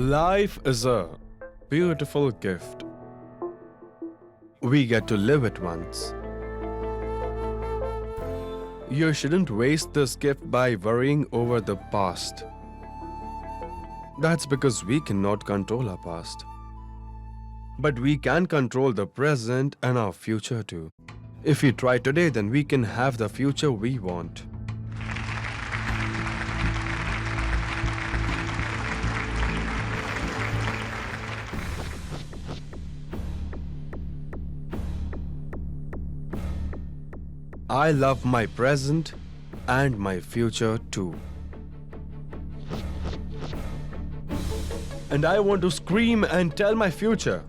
Life is a beautiful gift. We get to live it once. You shouldn't waste this gift by worrying over the past. That's because we cannot control our past. But we can control the present and our future too. If we try today, then we can have the future we want. I love my present and my future too. And I want to scream and tell my future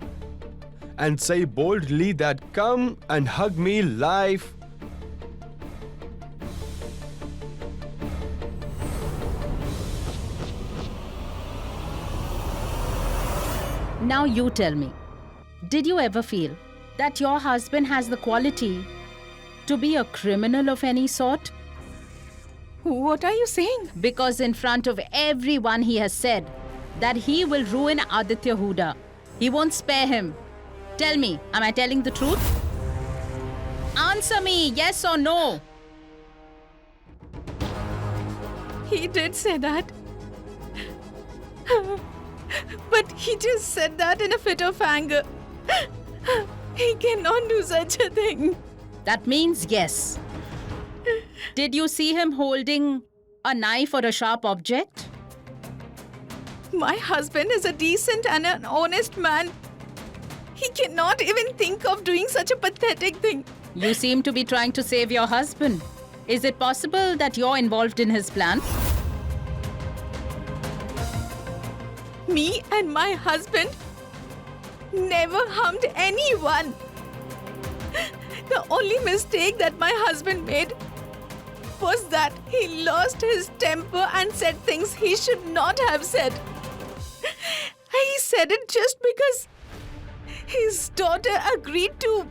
and say boldly that come and hug me, life. Now you tell me, did you ever feel that your husband has the quality to be a criminal of any sort? What are you saying? Because in front of everyone he has said that he will ruin Aditya Huda. He won't spare him. Tell me, am I telling the truth? Answer me, yes or no? He did say that. But he just said that in a fit of anger. He cannot do such a thing. That means yes. Did you see him holding a knife or a sharp object? My husband is a decent and an honest man. He cannot even think of doing such a pathetic thing. You seem to be trying to save your husband. Is it possible that you're involved in his plan? Me and my husband never harmed anyone. The only mistake that my husband made was that he lost his temper and said things he should not have said. He said it just because his daughter agreed to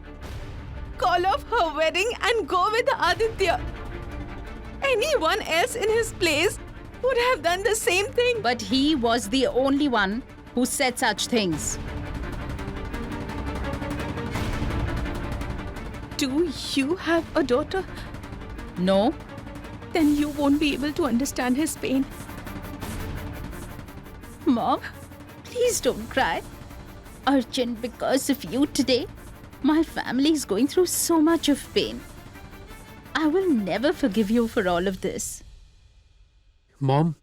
call off her wedding and go with Aditya. Anyone else in his place would have done the same thing. But he was the only one who said such things. Do you have a daughter? No? Then you won't be able to understand his pain. Mom, please don't cry. Arjun, because of you today, my family is going through so much of pain. I will never forgive you for all of this. Mom?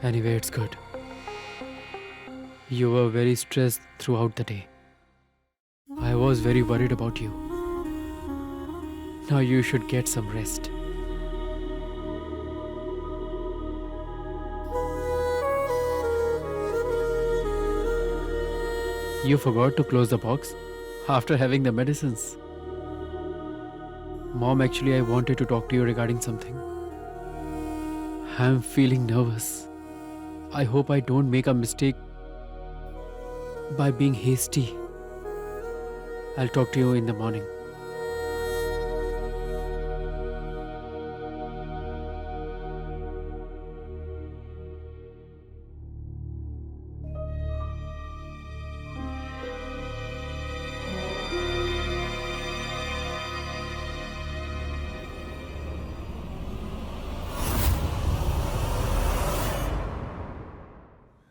Anyway, it's good. You were very stressed throughout the day. I was very worried about you. Now you should get some rest. You forgot to close the box after having the medicines. Mom, actually, I wanted to talk to you regarding something. I'm feeling nervous. I hope I don't make a mistake by being hasty. I'll talk to you in the morning.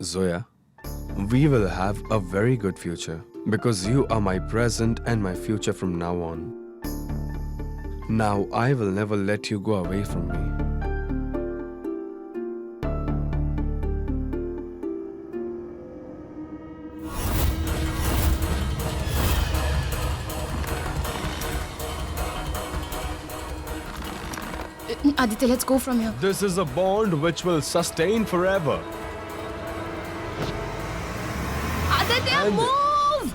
Zoya, we will have a very good future because you are my present and my future from now on. Now I will never let you go away from me. Aditya, let's go from here. This is a bond which will sustain forever. Aditya, move!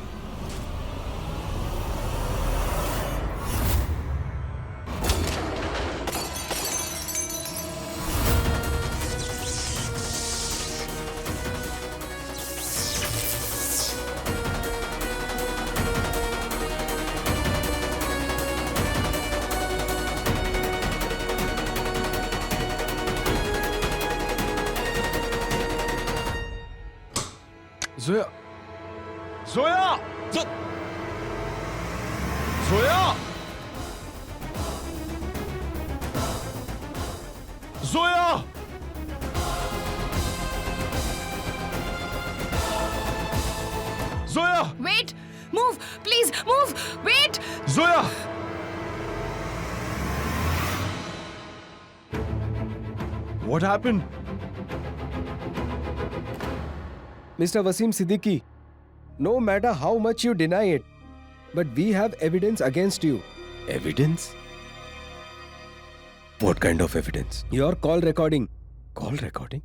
Zoya! Zoya! Zoya! Zoya! Zoya! Wait! Move! Please, move! Wait! Zoya! What happened? Mr. Wasim Siddiqui, no matter how much you deny it, but we have evidence against you. Evidence? What kind of evidence? Your call recording. Call recording?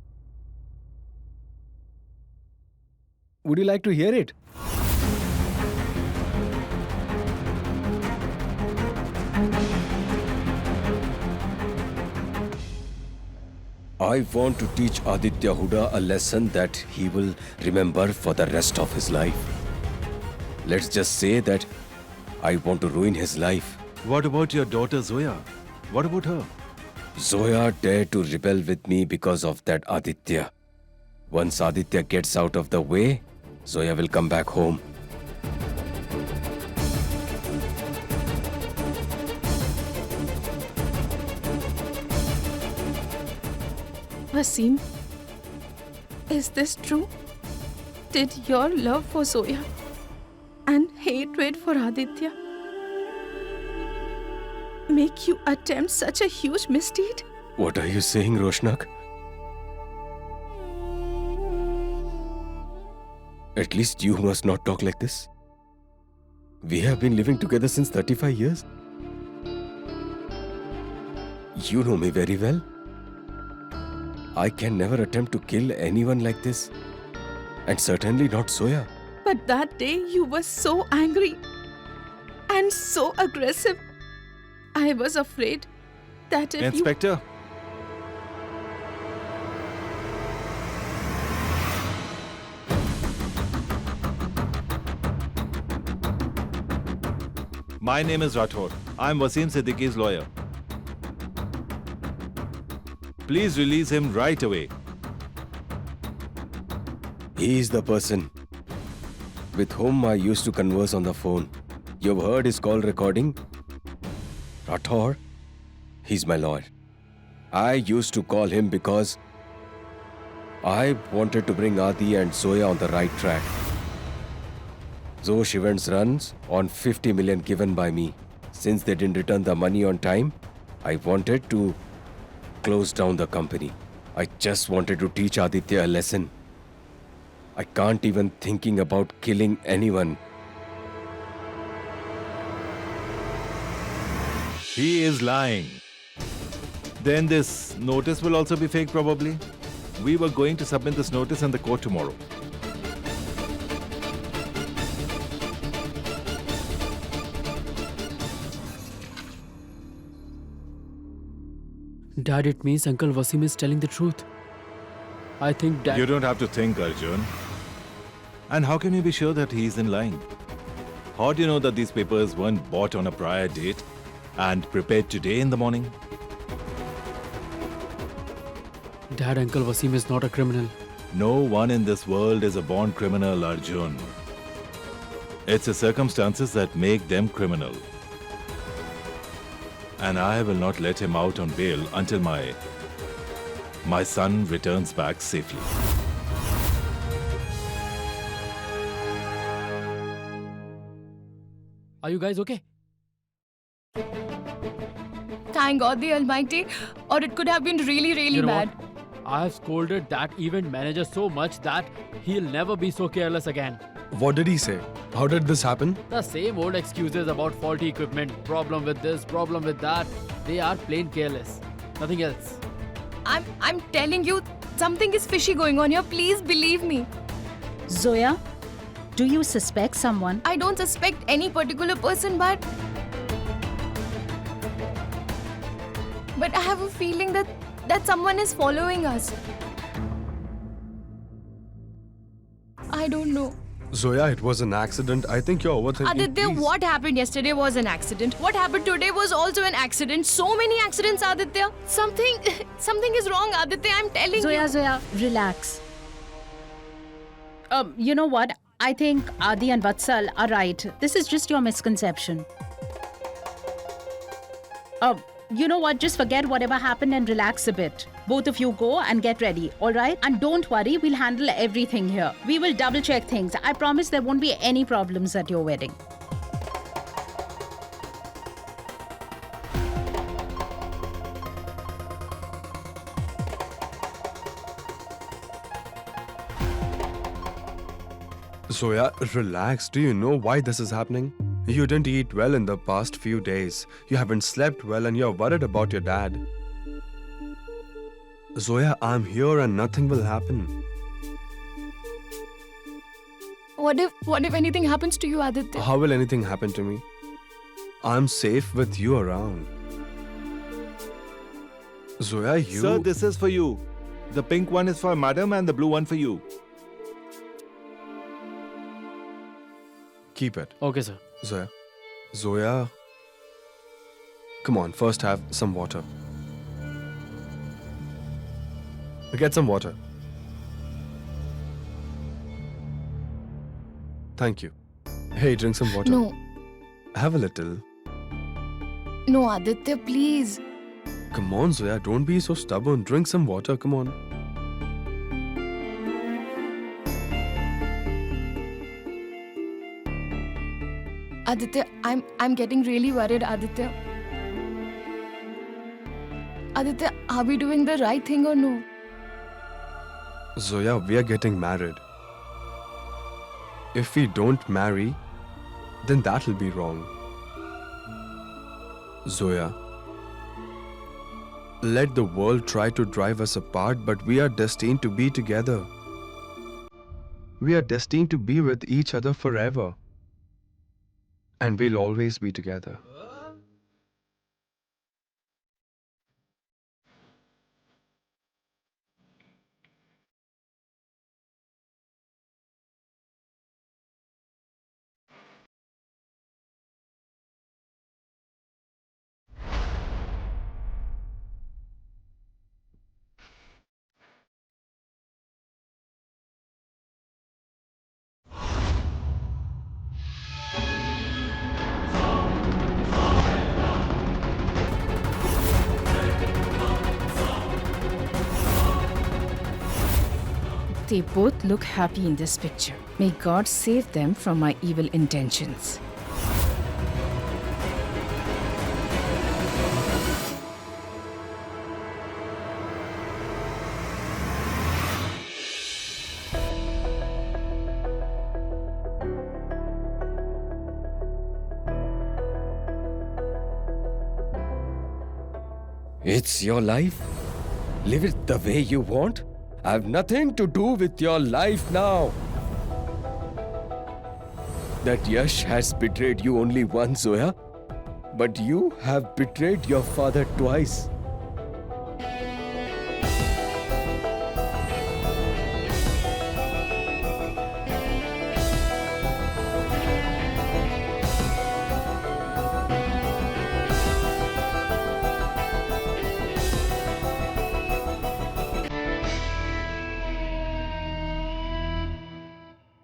Would you like to hear it? I want to teach Aditya Huda a lesson that he will remember for the rest of his life. Let's just say that I want to ruin his life. What about your daughter Zoya? What about her? Zoya dared to rebel with me because of that Aditya. Once Aditya gets out of the way, Zoya will come back home. Wasim, is this true? Did your love for Zoya and hatred for Aditya make you attempt such a huge misdeed? What are you saying, Roshnak? At least you must not talk like this. We have been living together since 35 years. You know me very well. I can never attempt to kill anyone like this. And certainly not Zoya. But that day you were so angry and so aggressive. I was afraid that if Inspector? My name is Rathod. I'm Wasim Siddiqui's lawyer. Please release him right away. He is the person with whom I used to converse on the phone. You've heard his call recording? Rathod, he's my lawyer. I used to call him because I wanted to bring Adi and Zoya on the right track. Those events runs on 50 million given by me. Since they didn't return the money on time, I wanted to close down the company. I just wanted to teach Aditya a lesson. I can't even thinking about killing anyone. He is lying. Then this notice will also be fake probably. We were going to submit this notice in the court tomorrow. Dad, it means Uncle Wasim is telling the truth. I think Dad... You don't have to think, Arjun. And how can you be sure that he isn't lying? How do you know that these papers weren't bought on a prior date and prepared today in the morning? Dad, Uncle Wasim is not a criminal. No one in this world is a born criminal, Arjun. It's the circumstances that make them criminal. And I will not let him out on bail until my son returns back safely. Are you guys okay? Thank God the Almighty, or it could have been really, really You know bad. what? I have scolded that event manager so much that he'll never be so careless again. What did he say? How did this happen? The same old excuses about faulty equipment, problem with this, problem with that. They are plain careless. Nothing else. I'm telling you, something is fishy going on here. Please believe me. Zoya, do you suspect someone? I don't suspect any particular person, but I have a feeling that someone is following us. I don't know. Zoya, it was an accident. I think you're overthinking. Aditya, Please. what happened yesterday was an accident. What happened today was also an accident. So many accidents, Aditya. Something is wrong, Aditya. I'm telling you. Zoya, relax. You know what? I think Adi and Vatsal are right. This is just your misconception. You know what? Just forget whatever happened and relax a bit. Both of you go and get ready, all right? And don't worry, we'll handle everything here. We will double check things. I promise there won't be any problems at your wedding. Zoya, relax. Do you know why this is happening? You didn't eat well in the past few days. You haven't slept well and you're worried about your dad. Zoya, I'm here and nothing will happen. What if anything happens to you, Aditya? How will anything happen to me? I'm safe with you around. Zoya, you... Sir, this is for you. The pink one is for madam and the blue one for you. Keep it. Okay, sir. Zoya. Zoya. Come on, first have some water. Get some water. Thank you. Hey, drink some water. No, Have a little. no, Aditya, please. Come on, Zoya, don't be so stubborn. Drink some water, come on. Aditya, I'm getting really worried, Aditya. Aditya, are we doing the right thing or no? Zoya, we are getting married. If we don't marry, then that'll be wrong. Zoya, let the world try to drive us apart, but we are destined to be together. We are destined to be with each other forever. And we'll always be together. They both look happy in this picture. May God save them from my evil intentions. It's your life. Live it the way you want. I have nothing to do with your life now. That Yash has betrayed you only once, Zoya. But you have betrayed your father twice.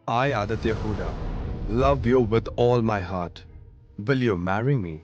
I, Aditya Huda, love you with all my heart. Will you marry me?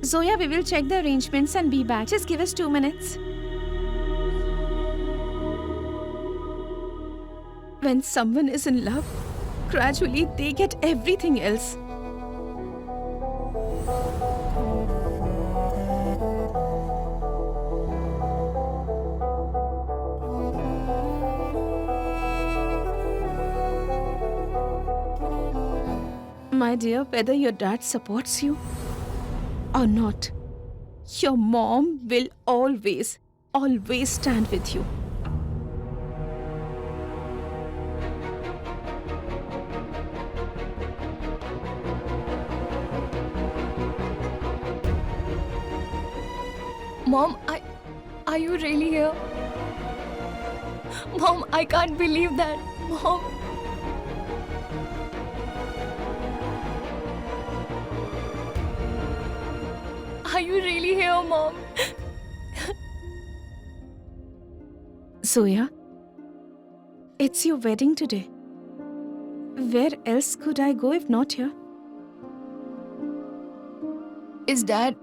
Zoya, we will check the arrangements and be back. Just give us 2 minutes. When someone is in love, gradually they get everything else. My dear, whether your dad supports you or not, your mom will always stand with you. Mom, are you really here? Mom, I can't believe that. Mom. Are you really here, Mom? Zoya, it's your wedding today. Where else could I go if not here? Is Dad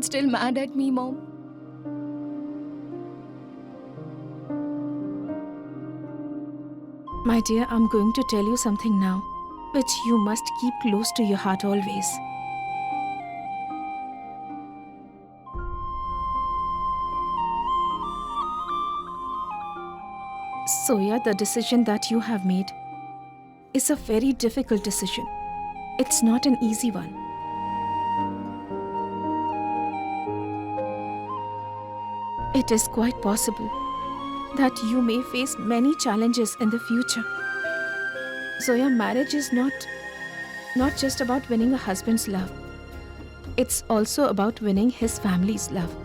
still mad at me, Mom? My dear, I'm going to tell you something now, which you must keep close to your heart always. Zoya, the decision that you have made is a very difficult decision. It's not an easy one. It is quite possible that you may face many challenges in the future. Zoya, marriage is not just about winning a husband's love. It's also about winning his family's love.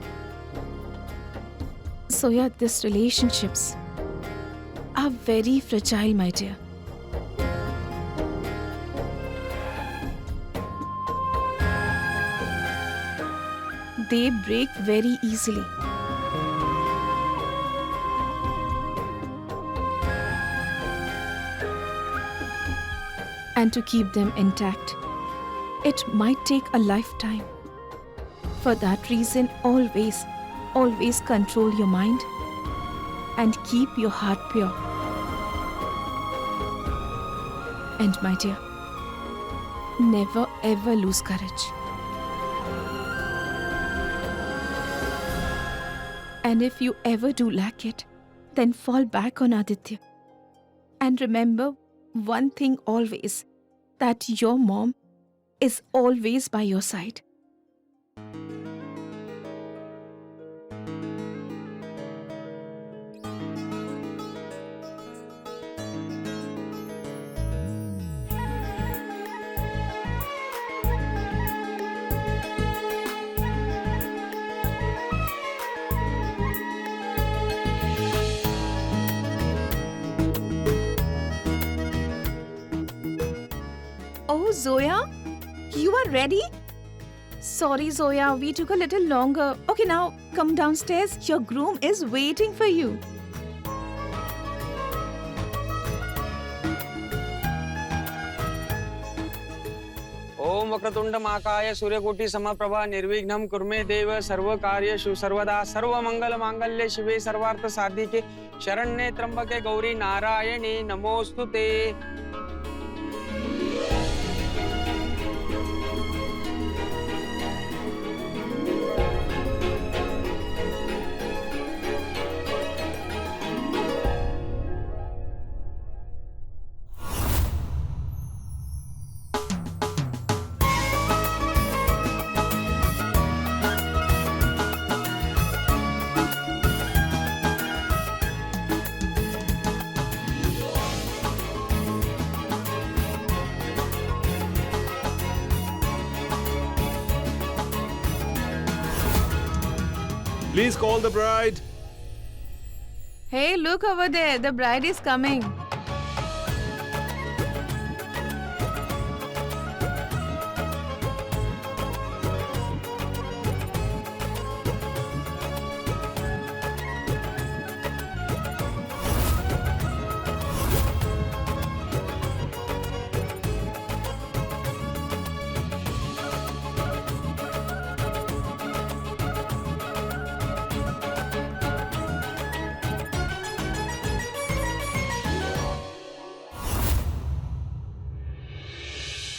Zoya, these relationships are very fragile, my dear. They break very easily. And to keep them intact, it might take a lifetime. For that reason, always control your mind and keep your heart pure. And my dear, never ever lose courage. And if you ever do lack it, then fall back on Aditya. And remember one thing always, that your mom is always by your side. Oh, Zoya, you are ready? Sorry, Zoya, we took a little longer. Okay, now come downstairs. Your groom is waiting for you. ओम वक्रतुंड महाकाय सूर्यकोटि समप्रभा निर्विघ्नं कुर्मे देव सर्वकार्येषु सर्वदा सर्वमंगल मांगल्ये शिवे सर्वार्थ साधिके शरण्ये त्र्यंबके गौरी नारायणी नमोस्तुते. Please call the bride. Hey, look over there. The bride is coming.